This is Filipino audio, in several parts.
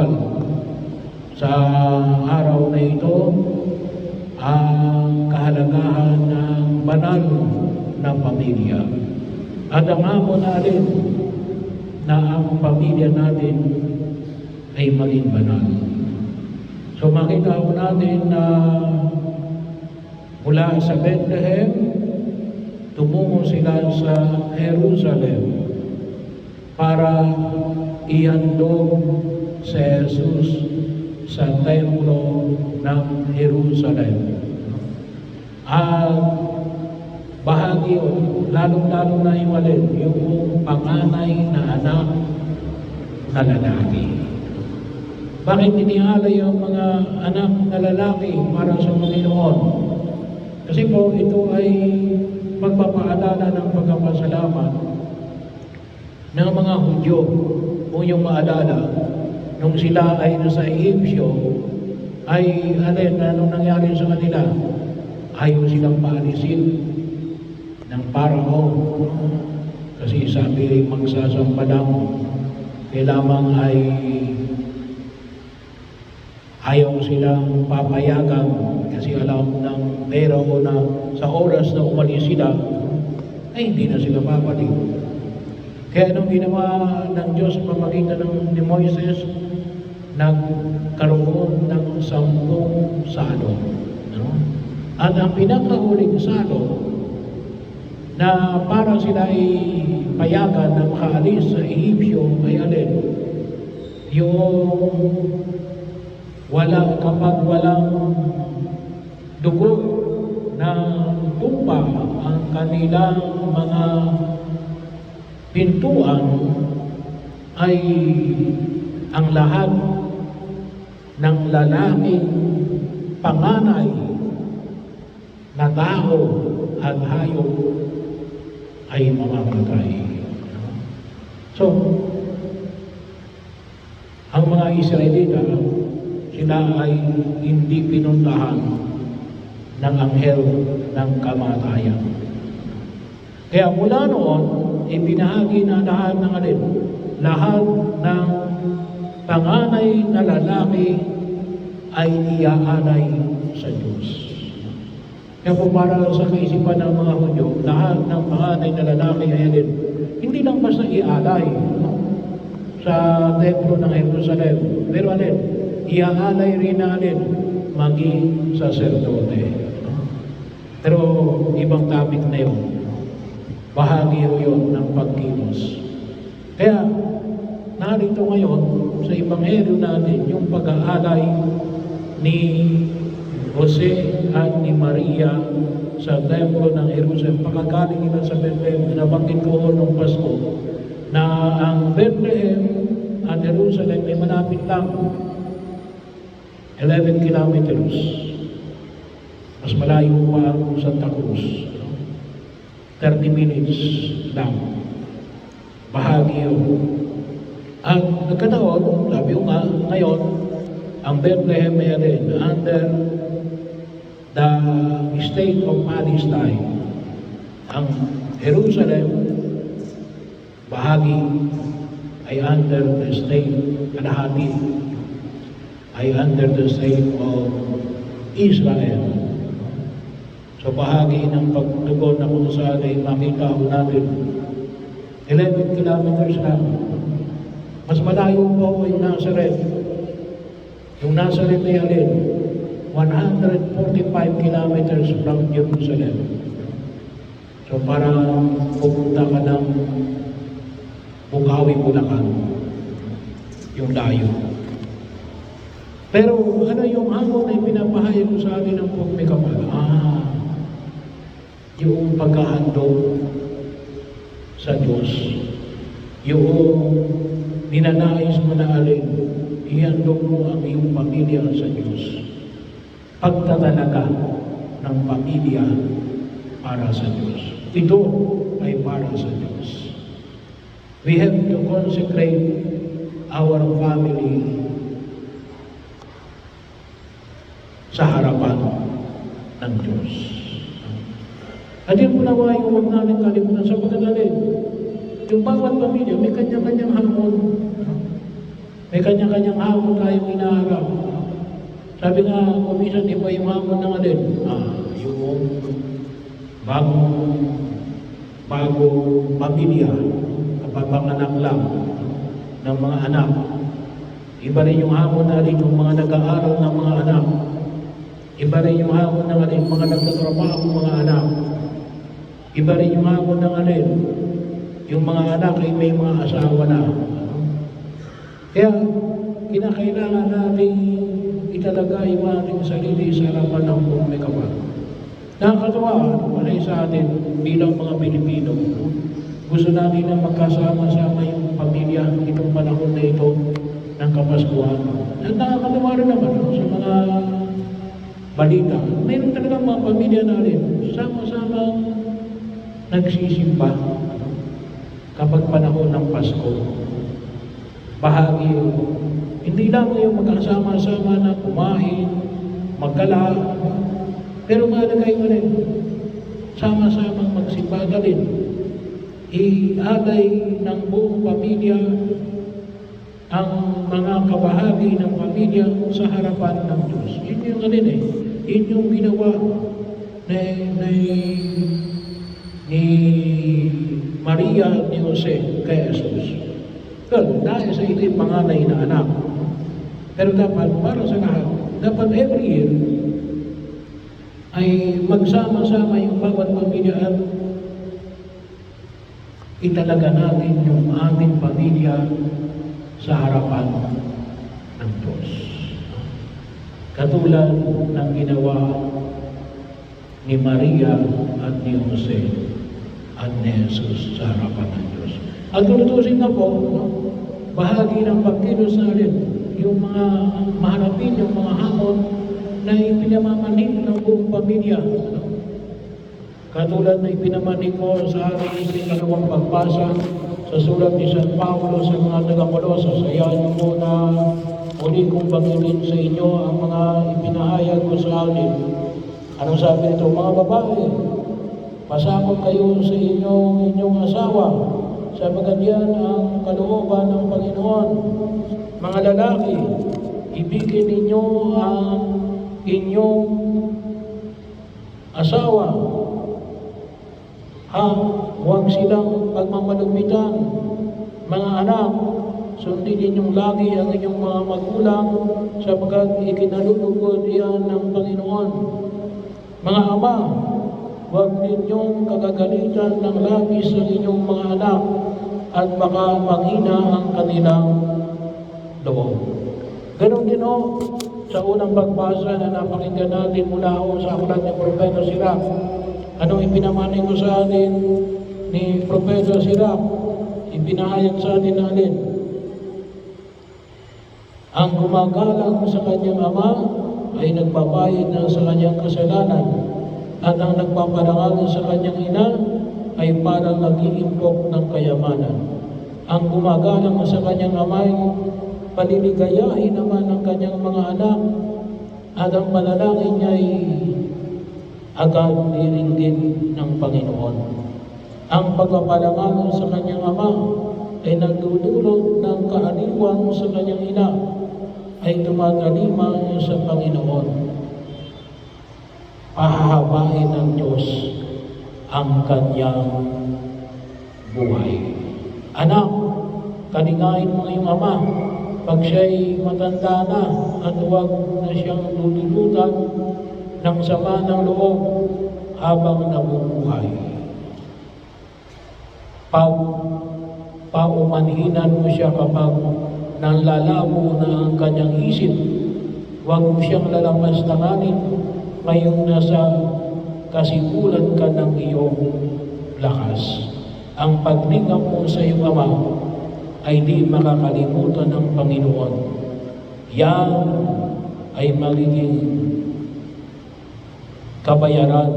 pag-uusapan sa araw na ito ang kahalagahan ng banal na pamilya. At ang hamon natin na ang pamilya natin ay maging banal. So makita ko natin na mula sa Bethlehem, tumungo sila sa Jerusalem para ihandog si Jesus sa templo ng Jerusalem. At bahagi yun, lalong-lalo na yung panganay na anak na lalaki. Bakit inialay ang mga anak na lalaki para sa Panginoon? Kasi po ito ay magpapaalala ng pagpapasalamat ng mga Hudyo. Kung yung maalala, nung sila ay nasa Egyptio, ay anong nangyari sa kanila? Ayaw silang paalisin ng Parao. Kasi sabi magsasamba lang, kailangan ay ayaw silang papayagan kasi alam ng Pharaoh na sa oras na umalis sila, ay hindi na sila babalik. Kaya anong ginawa ng Diyos pamagitan ni Moises, nagkaroon ng 10 salot. No? At ang pinakahuling salot na para sila ay payagan na makaalis sa Egyptio ay alin? Yung kapag walang dugo ng tupa ang kanilang mga pintuan, ay ang lahat ng lalaking panganay na tao at hayop ay mamamatay. So, ang mga Israelita, sila ay hindi pinuntahan ng anghel ng kamatayan. Kaya mula noon, ibinahagi na lahat ng alin, lahat ng panganay na lalaki ay iaalay sa Diyos. Kaya po para sa kaisipan ng mga Hudyo, lahat ng panganay na lalaki ay alin, hindi lang basta ialay sa templo ng Jerusalem, pero alin, iaalay rin na alin, maging saserdote. Pero ibang topic na yun. Bahagi yun ng pagkilos. Kaya, narito ngayon sa Ebanghelyo natin yung pag-aalay ni Jose at ni Maria sa templo ng Jerusalem. Pagkagaling nila sa Bethlehem, nabanggit ko noong Pasko na ang Bethlehem at Jerusalem ay malapit lang. 11 kilometers. Mas malayo pa ang Santa Cruz. 30 minutes lang. Bahagi yun. Ang nagkataon, sabi ko nga, ngayon, ang Bethlehem ay rin under the state of Palestine. Ang Jerusalem, bahagi ay under the state, kalahati ay under the state of Israel. So bahagi ng pagtugon na kung saan ay makita ko natin 11 kilometers lang. Mas malayo po yung Nazareth. Yung Nazareth ay alin? 145 kilometers from Jerusalem. So parang pupunta ka ng Bukawi, Bulacan. Yung layo. Pero ano yung hamon na pinapahayag ko sa atin ng pagmikapal? Yung pagkahandog sa Diyos. Yung ninanais mo na alin, ihandog mo ang iyong pamilya sa Diyos. Pagtatalaga ng pamilya para sa Diyos. Ito ay para sa Diyos. We have to consecrate our family sa harapan ng Diyos. At yung punawa yung huwag namin kalimutan sa pagkadalin. Yung bawat pamilya, may kanya-kanyang hamon. May kanya-kanyang hamon tayong inaharap. Sabi nga, kumisan iba yung hamon ng alin. Yung bagong pamilya, kapapanganak lang ng mga anak. Iba rin yung hamon na rin yung mga nag-aaral ng mga anak. Iba rin yung hamon ng alin, mga nagtatrabaho mga anak. Iba rin yung hamon ng alin, yung mga anak ay may mga asawa na. Kaya, kinakailangan natin italaga yung ating sarili sa harapan ng buong may kapal. Nakakatawa, malay sa atin bilang mga Pilipino. Gusto natin na magkasama-sama yung pamilya itong panahon na ito ng Kapaskuhan. At nakakatawa rin naman sa mga balita. Mayroon talagang mga pamilya natin sama-sama nagsisimba kapag panahon ng Pasko. Bahagi hindi lang yung magkasama-sama na kumain, magkala, pero malagay mo rin, sama-samang magsimba din. Ialay ng buong pamilya ang mga kabahagi ng pamilya sa harapan ng Diyos. Yun yung alin yun yung ginawa ni Maria at ni Jose kay Jesus. Well, dahil sa ito'y panganay na anak. Pero dapat, para sa lahat, dapat every year, ay magsama-sama yung bawat pamilya at italaga natin yung ating pamilya sa harapan ng Diyos. Katulad ng ginawa ni Maria at ni Jose at ni Jesus sa harapan ng Diyos. At tutusin na po, bahagi ng pagkilos natin, yung mga maharapin, yung mga hamon na ipinamamanhid ng buong pamilya. Katulad na ipinamamanhid ko sa ating ikalawang pagbasa sa sulat ni San Pablo sa mga taga-Colosas. Hayaan niyo po na muli kong banggitin sa inyo ang mga ipinahayag ko sa atin. Anong sabi nito? Mga babae, pasakop kayo sa inyong asawa, sapagat yan ang kalooban ng Panginoon. Mga lalaki, ibigin ninyo ang inyong asawa. Huwag silang pagmamalupitan. Mga anak, sundin ninyong lagi ang inyong mga magulang sapagkat ikinalulugod iyan ng Panginoon. Mga ama, huwag ninyong kagagalitan ng labis ang inyong mga anak at baka maghina ang kanilang loob. Ganon din sa unang pagbasa na napakinggan natin mula sa aklat ni Propeta Sirach. Anong ipinamani ko sa atin ni Propeta Sirach? Ipinahayag sa atin na alin? Ang gumagalang sa kanyang ama ay nagbabayad na sa kanyang kasalanan, at ang nagpaparangal sa kanyang ina ay parang nag-iimpok ng kayamanan. Ang gumagalang sa kanyang amay, paliligayahin naman ang kanyang mga anak, at ang panalangin niya ay agad niringgin ng Panginoon. Ang pagpaparangal sa kanyang ama ay nagdudulot ng kaaliwan sa kanyang ina, ay tumatalima sa Panginoon. Pahahabain ng Diyos ang kanyang buhay. Anak, kalingain mo iyong ama pag siya'y matanda na, at huwag na siyang lululutan ng sama ng loob habang nabubuhay. Pag paumanhinan mo siya kapag nanlalabo na ang kanyang isip, huwag mo siyang lalapastanganin ngayong nasa kasipulan ka ng iyong lakas. Ang paglingap mo sa iyong ama ay di makakalimutan ng Panginoon. Yan ay magiging kabayaran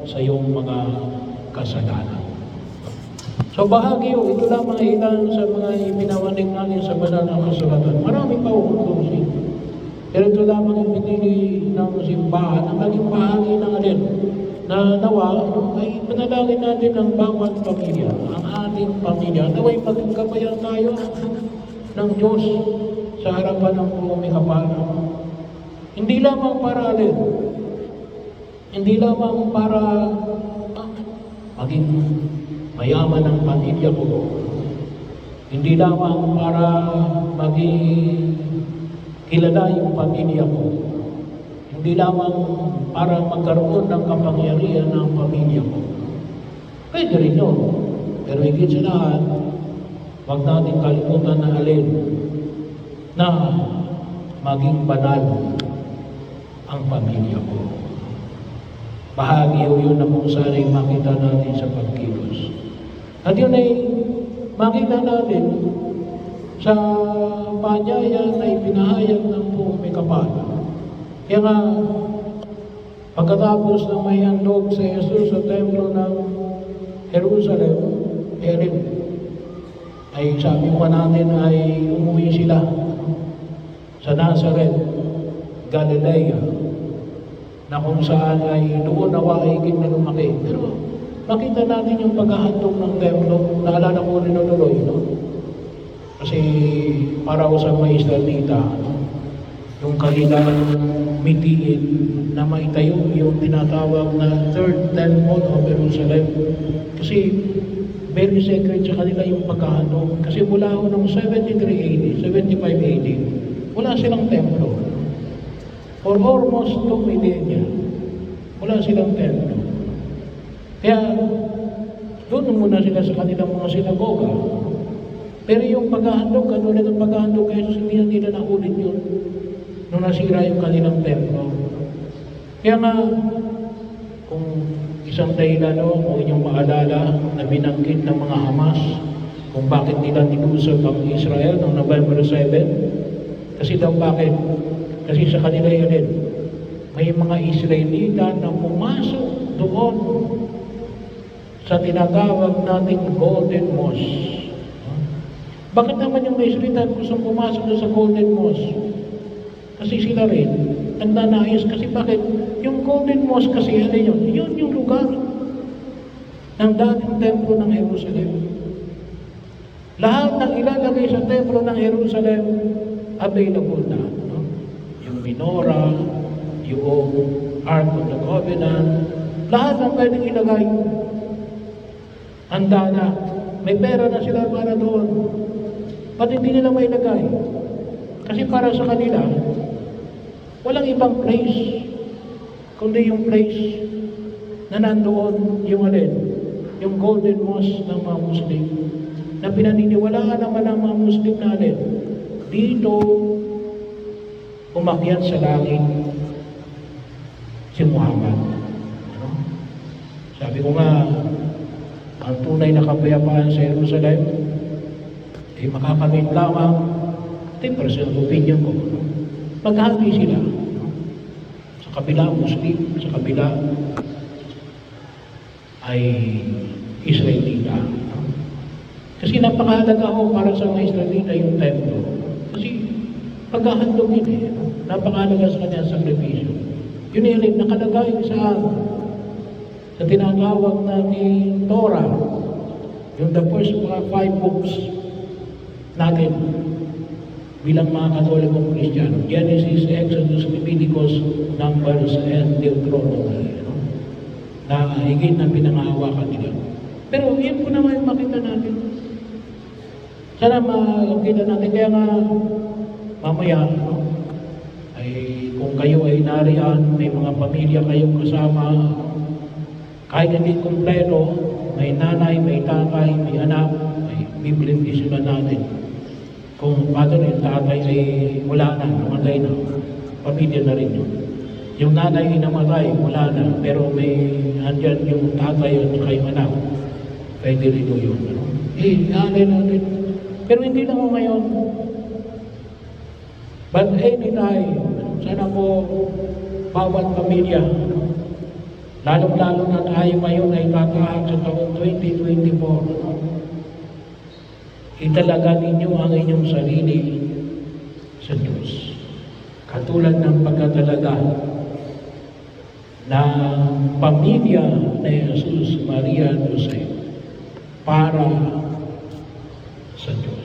sa iyong mga kasalanan. So bahagi ito lamang ilan sa mga ipinawanig natin sa banal na kasulatan. Marami pa uutusin. Pero ito lamang ang pinili ng simbahan na maging bahagi ng alin na nawa ay panalangin natin ang bawat pamilya, ang ating pamilya. Naway magkabayan tayo ng Diyos sa harapan ng buong may kapala. Hindi lamang para alin, hindi lamang para maging mayaman ang pamilya ko, hindi lamang para maging kilala yung pamilya ko, hindi lamang para magkaroon ng kapangyarihan ng pamilya ko. Pwede rin yun. Pero higit sa lahat, huwag natin kalimutan na alin na maging banal ang pamilya ko. Bahagi yun na kung saan ay makita natin sa pagkilos. At yun ay makita natin sa panyaya na ipinahayag ng buong may kapala. Kaya nga, pagkatapos ng may handog sa Jesus sa templo ng Jerusalem, ay sabi mo natin ay umuwi sila sa Nazareth, Galilea, na kung saan ay doon nawaigin na lumaki. Pero makita natin yung paghahandog ng templo, naalala ko rin tuloy, no? Kasi para ko sa mga Israelita, yung kanilang mitiin na maitayo yung tinatawag na Third Temple of Jerusalem. Kasi very sacred sa kanila yung paghahandog. Kasi mula ho ng 73 AD, 75 AD, wala silang templo. For almost 2 millennia, wala silang templo. Kaya doon muna sila sa kanilang mga sinagoga. Pero yung paghahandog, katulad ng paghahandog kay Jesus, hindi na nila naulit yun nung nasira yung kanilang templo. Kaya nga, kung isang dahilan o kung inyong maalala na binanggit ng mga Hamas kung bakit nila tinusok ang Israel noong November 7, kasi daw bakit? Kasi sa kanila yun, may mga Israelita na pumasok doon sa tinatawag nating Golden Mosque. Bakit naman yung mga Israelita gustong pumasok doon sa Golden Mosque? Kasi sila rin nagnanais. Kasi bakit? Yung Golden Mosque kasi ano yun? Yun yung lugar ng dating templo ng Jerusalem. Lahat ng ilalagay sa templo ng Jerusalem available na. No? Yung menorah, yung Ark of the Covenant, lahat ng pwedeng ilagay. Handa na. May pera na sila para doon. Ba't hindi nila mailagay? Kasi para sa kanila, walang ibang place, kundi yung place na nandoon yung alin, yung Golden Mosque ng mga Muslim, na pinaniniwalaan naman ng mga Muslim na alin, dito umakyat sa langit si Muhammad. Ano? Sabi ko nga, ang tunay na kapayapaan sa Jerusalem ay makakamit lamang 10% opinion ko. Maghati sila. Sa kabila, Muslim, sa kabila ay Israelita. Kasi napakahalaga ho para sa mga Israelita yung templo. Kasi paghahandog yun napakahalaga sa kanya sa sakripisyo. Yun yung nakalagay sa tinatawag natin Torah, yung the first mga 5 books natin bilang mga Katolikong Kristiyano, Genesis, Exodus, Leviticus, Numbers, and Deuteronomy, na higit na pinangahawakan nila. Pero yun po naman yung makita natin. Sana makita natin. Kaya nga, mamaya, ay kung kayo ay nariyan, may mga pamilya kayong kasama, kahit hindi kumpleto, may nanay, may tatay, may anak, ay biblintisyunan natin. Kung paano yung tatay ay wala na, namatay na, pamilya na rin yun. Yung nanay ay namatay, wala na, pero may andyan yung tatay at saka yung anak, pwede rin yun. Nanay natin. Pero hindi lang mo ngayon. But anytime, sana po, bawat pamilya, lalong-lalo na tayo ngayon ay tatahak sa taong 2024, italaga ninyo ang inyong sarili sa Diyos. Katulad ng pagkatalaga na pamilya na Jesus, Maria at Jose para sa Diyos.